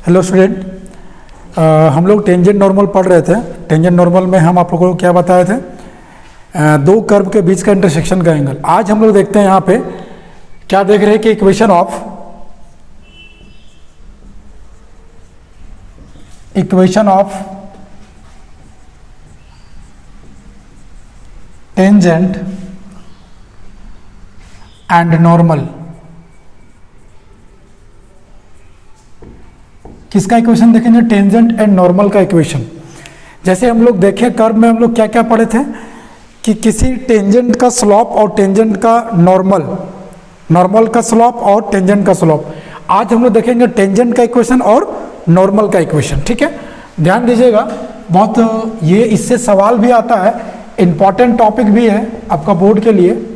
Hello student, हम लोग tangent normal पढ़ रहे थे। टेंजेंट नॉर्मल में हम आप लोगों को क्या बताए थे, दो कर्व के बीच का इंटरसेक्शन का एंगल। आज हम लोग देखते हैं यहाँ पे क्या देख रहे हैं कि equation of tangent and normal. किसका इक्वेशन देखेंगे? टेंजेंट एंड नॉर्मल का इक्वेशन। जैसे हम लोग देखें कर्व में हम लोग क्या क्या पढ़े थे कि किसी टेंजेंट का स्लोप और टेंजेंट का नॉर्मल का स्लोप और टेंजेंट का स्लोप। आज हम लोग देखेंगे टेंजेंट का इक्वेशन और नॉर्मल का इक्वेशन। ठीक है, ध्यान दीजिएगा, बहुत ये इससे सवाल भी आता है, इंपॉर्टेंट टॉपिक भी है आपका बोर्ड के लिए।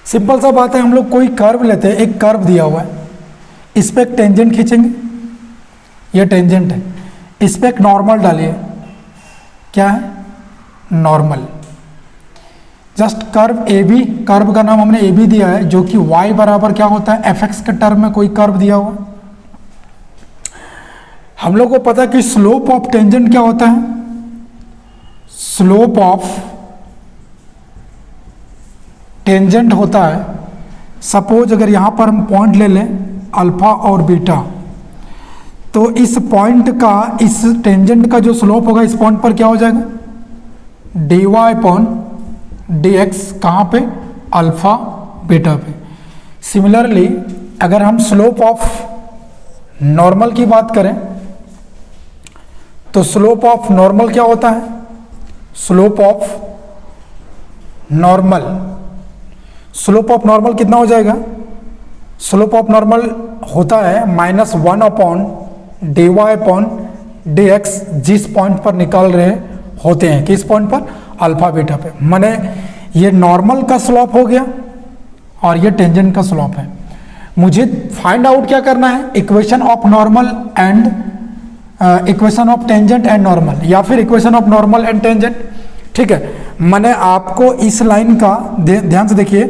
सिंपल सा बात है, हम लोग कोई कर्व लेते हैं, एक कर्व दिया हुआ है, इस पर एक टेंजेंट खींचेंगे, ये टेंजेंट है, इस पर एक नॉर्मल डालिए, क्या है? Normal. Just curve A B, curve का नाम हमने ए बी दिया है, जो कि y बराबर क्या होता है? एफ एक्स के टर्म में कोई कर्व दिया हुआ। हम लोग को पता है कि स्लोप ऑफ टेंजेंट क्या होता है? स्लोप ऑफ टेंजेंट होता है, सपोज अगर यहां पर हम पॉइंट ले लें अल्फा और बीटा, तो इस पॉइंट का, इस टेंजेंट का जो स्लोप होगा इस पॉइंट पर क्या हो जाएगा? dy upon dx। कहाँ पे? अल्फा बीटा पे। सिमिलरली अगर हम स्लोप ऑफ नॉर्मल की बात करें तो स्लोप ऑफ नॉर्मल क्या होता है? स्लोप ऑफ नॉर्मल कितना हो जाएगा? स्लोप ऑफ नॉर्मल होता है -1 अपॉन dy अपॉन dx, जिस पॉइंट पर निकाल रहे होते हैं। किस पॉइंट पर? अल्फा बीटा पे। माने ये नॉर्मल का स्लोप हो गया और ये टेंजेंट का स्लोप है। मुझे फाइंड आउट क्या करना है? Equation of normal and equation of tangent and normal, या फिर equation of normal and tangent. ठीक है, मैंने आपको इस लाइन का ध्यान से देखिए,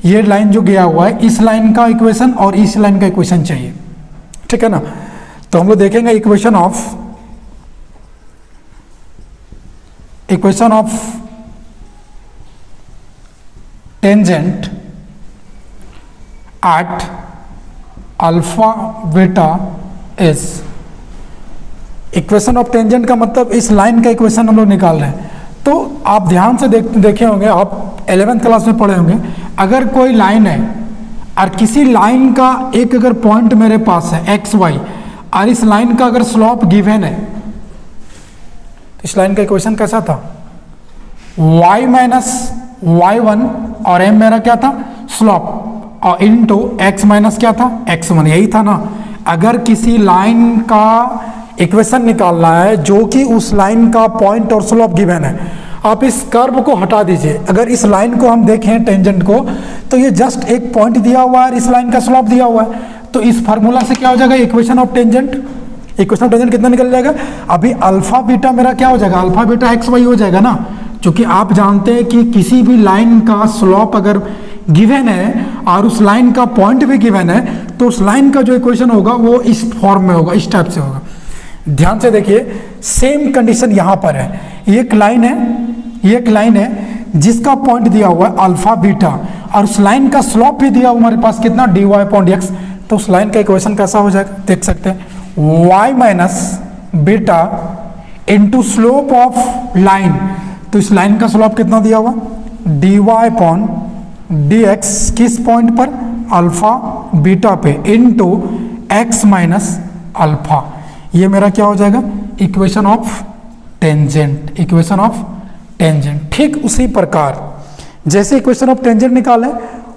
ये लाइन जो गया हुआ है, इस लाइन का इक्वेशन और इस लाइन का इक्वेशन चाहिए। ठीक है ना? तो हम लोग देखेंगे equation of tangent at alpha beta is. Equation of tangent का मतलब इस लाइन का इक्वेशन हम लोग निकाल रहे हैं। तो आप ध्यान से देखे होंगे, आप 11th क्लास में पढ़े होंगे, अगर कोई लाइन है और किसी लाइन का एक अगर पॉइंट मेरे पास है x y, और इस लाइन का अगर स्लोप गिवन है, तो इस लाइन का इक्वेशन कैसा था? y माइनस y1 और m मेरा क्या था? स्लोप, और इनटू x माइनस क्या था? x1। यही था ना? अगर किसी लाइन का इक्वेशन निकालना है जो कि उस लाइन का पॉइंट और स्लोप गिवन है, आप इस कर्व को हटा दीजिए। अगर इस लाइन को हम देखें टेंजेंट को, तो ये जस्ट एक पॉइंट दिया हुआ है, इस लाइन का स्लोप दिया हुआ है। तो इस फार्मूला से क्या हो जाएगा? इक्वेशन ऑफ टेंजेंट कितना निकल जाएगा? अभी अल्फा बीटा मेरा क्या हो जाएगा? अल्फा बीटा एक्स वाई हो जाएगा ना, क्योंकि आप जानते हैं कि किसी भी लाइन का स्लोप अगर गिवन है और उस लाइन का पॉइंट भी गिवन है, तो उस लाइन का जो इक्वेशन होगा वो इस फॉर्म में होगा, इस टाइप से होगा। ध्यान से देखिए, सेम कंडीशन यहां पर है। ये एक लाइन है जिसका पॉइंट दिया हुआ है अल्फा बीटा, और उस लाइन का स्लोप भी दिया हुआ हमारे पास कितना? dy upon dx। तो उस लाइन का इक्वेशन कैसा हो जाएगा? देख सकते हैं, y minus beta into slope of line. तो इस लाइन का स्लोप कितना दिया हुआ? dy अपॉन dx, किस पॉइंट पर? अल्फा बीटा पे, इंटू x माइनस अल्फा। ये मेरा क्या हो जाएगा? Equation of tangent. ठीक उसी प्रकार जैसे इक्वेशन ऑफ टेंजेंट निकाले,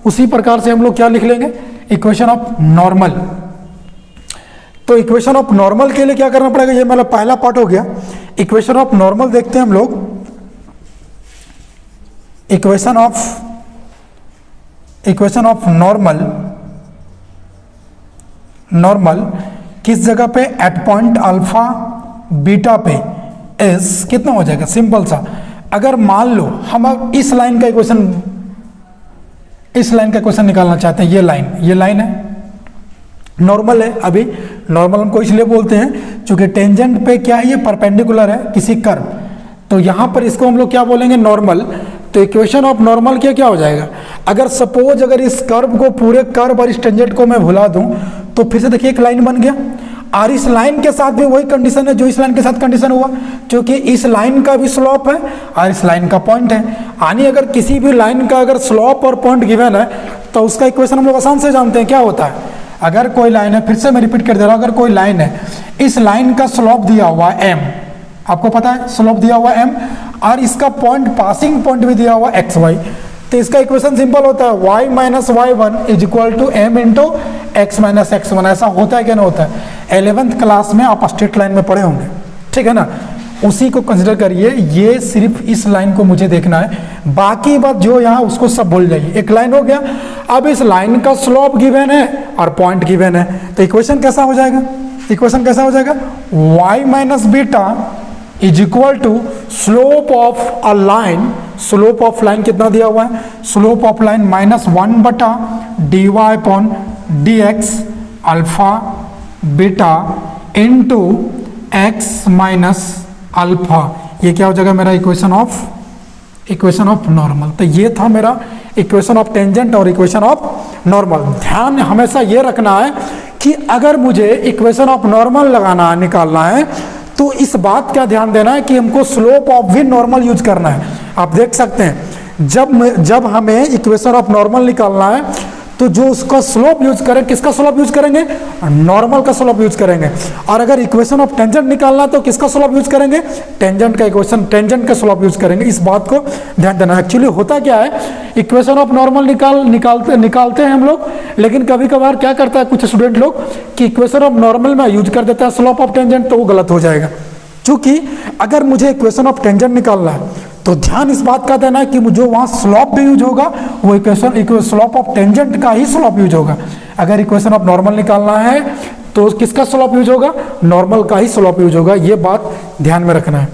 उसी प्रकार से हम लोग क्या लिख लेंगे? Equation of normal. तो इक्वेशन ऑफ नॉर्मल के लिए क्या करना पड़ेगा? ये मेरा पहला पार्ट हो गया। इक्वेशन ऑफ नॉर्मल देखते हैं हम लोग। इक्वेशन ऑफ नॉर्मल किस जगह पे? एट पॉइंट अल्फा बीटा पे इज कितना हो जाएगा? सिंपल सा, अगर मान लो हम इस लाइन का इक्वेशन निकालना चाहते हैं, ये लाइन है, नॉर्मल है, अभी नॉर्मल हमको इसलिए बोलते हैं क्योंकि टेंजेंट पे क्या है, ये परपेंडिकुलर है किसी कर्व, तो यहाँ पर इसको हम लोग क्या बोलेंगे, नॉर्मल। तो इक्वेशन ऑफ नॉर्मल क्या हो जाएगा, अगर सपोज अगर इस कर्व को, पूरे कर्व और इस टेंजेंट को मैं भुला दूं, तो फिर से देखिए एक लाइन बन गया, और इस लाइन के साथ भी वही कंडीशन है जो इस लाइन के साथ कंडीशन हुआ, क्योंकि इस लाइन का भी स्लोप है और इस लाइन का पॉइंट है। यानी अगर किसी भी लाइन का अगर स्लोप और पॉइंट गिवन है तो उसका इक्वेशन हम लोग आसान से जानते हैं क्या होता है। अगर कोई लाइन है, फिर से मैं रिपीट कर दे रहा हूँ, अगर कोई लाइन है, इस लाइन का स्लोप दिया हुआ है m, आपको पता है स्लोप दिया हुआ है m, और इसका पॉइंट, पासिंग पॉइंट भी दिया हुआ एक्स वाई, तो इसका इक्वेशन सिंपल होता है y minus y1 is equal to m into x minus x1। ऐसा होता है क्या नहीं होता है, 11th क्लास में आप स्ट्रेट लाइन में पढ़े होंगे, ठीक है ना, उसी को कंसिडर करिए। ये सिर्फ इस लाइन को मुझे देखना है, बाकी बात जो यहाँ उसको सब भूल जाइए। एक लाइन हो गया, अब इस लाइन का स्लोप गिवन है और पॉइंट गिवन है, तो इक्वेशन कैसा हो जाएगा, इक्वेशन कैसा हो जाएगा, y minus beta is equal to slope of a line, slope of line कितना दिया हुआ है, स्लोप ऑफ लाइन माइनस 1 बटा d y upon d x alpha beta into x minus alpha. ये क्या हो जाएगा मेरा इक्वेशन ऑफ नॉर्मल। तो ये था मेरा इक्वेशन ऑफ टेंजेंट और इक्वेशन ऑफ नॉर्मल। ध्यान हमेशा ये रखना है कि अगर मुझे इक्वेशन ऑफ नॉर्मल लगाना है, निकालना है, तो इस बात का ध्यान देना है कि हमको स्लोप ऑफ भी नॉर्मल यूज करना है। आप देख सकते हैं जब हमें इक्वेशन ऑफ नॉर्मल निकालना है तो जो उसका स्लोप यूज करें, किसका स्लोप यूज करेंगे, नॉर्मल का स्लोप यूज करेंगे। और अगर इक्वेशन ऑफ टेंजेंट निकालना है तो किसका स्लोप यूज करेंगे, टेंजेंट का इक्वेशन, टेंजेंट का स्लोप यूज करेंगे। इस बात को ध्यान देना। एक्चुअली होता क्या है, इक्वेशन ऑफ नॉर्मल निकालते हैं हम लोग, लेकिन कभी कभार क्या करता है कुछ स्टूडेंट लोग कि इक्वेशन ऑफ नॉर्मल में यूज कर देता है स्लोप ऑफ टेंजेंट, तो वो गलत हो जाएगा। क्योंकि अगर मुझे इक्वेशन ऑफ टेंजेंट निकालना है तो ध्यान इस बात का देना है कि जो वहाँ स्लोप भी यूज होगा वो इक्वेशन स्लोप ऑफ टेंजेंट का ही स्लोप यूज होगा। अगर इक्वेशन ऑफ नॉर्मल निकालना है तो किसका स्लोप यूज होगा, नॉर्मल का ही स्लोप यूज होगा। ये बात ध्यान में रखना है।